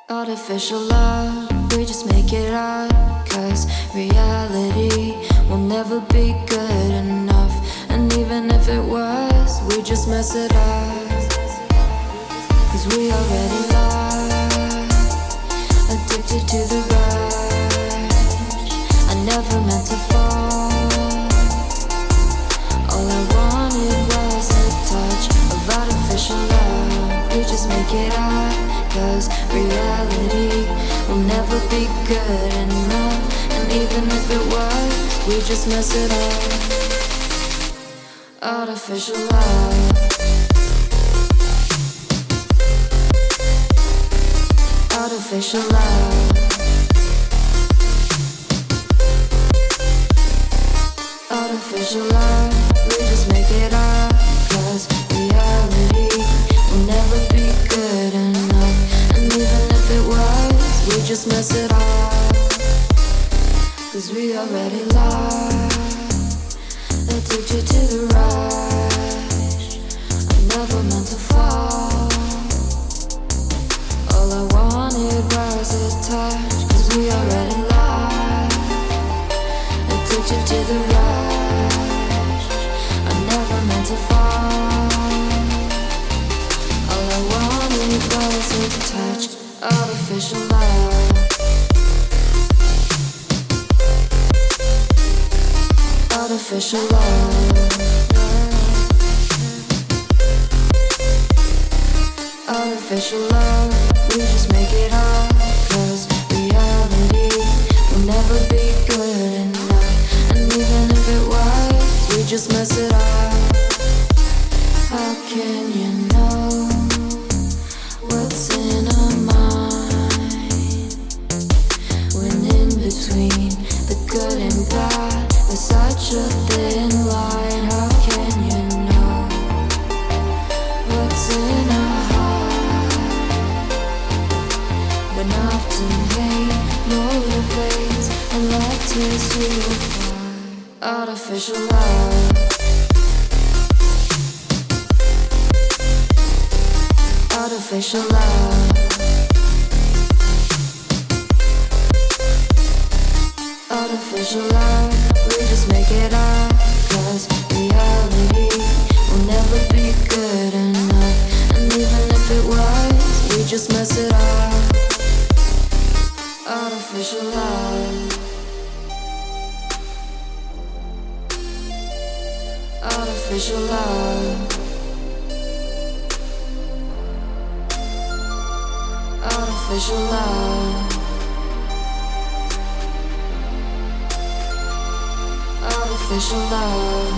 Artificial love, we just make it up. Cause reality will never be good enough. And even if it was, we just mess it up. Cause we already lost, addicted to the rush. I never meant to fall. All I wanted was a touch of artificial love. We just make it up. Cause reality will never be good enough. And even if it was, we just mess it up. Artificial love. Artificial love. Artificial love. We just make it up. Cause reality will never be good enough. And even if it was, we just mess it up. Cause we already lost, addicted to the rush. I never meant to fall. All I wanted was a touch. Cause we already lost, addicted to the rush. I never meant to fall. All I wanted was a touch. Artificial love. Artificial love. Artificial love. We just make it up. Cause reality will never be good enough. And even if it was, we just mess it up. How can you know what's in our mind when in between the good and bad there's such a thin line? How can you know what's in our heart when often hate motivates and love tears you apart? Artificial love. Artificial love. Artificial love. We just make it up. Cause reality will never be good enough. And even if it was, we just mess it up. Artificial love. Artificial love. Artificial love. Artificial love.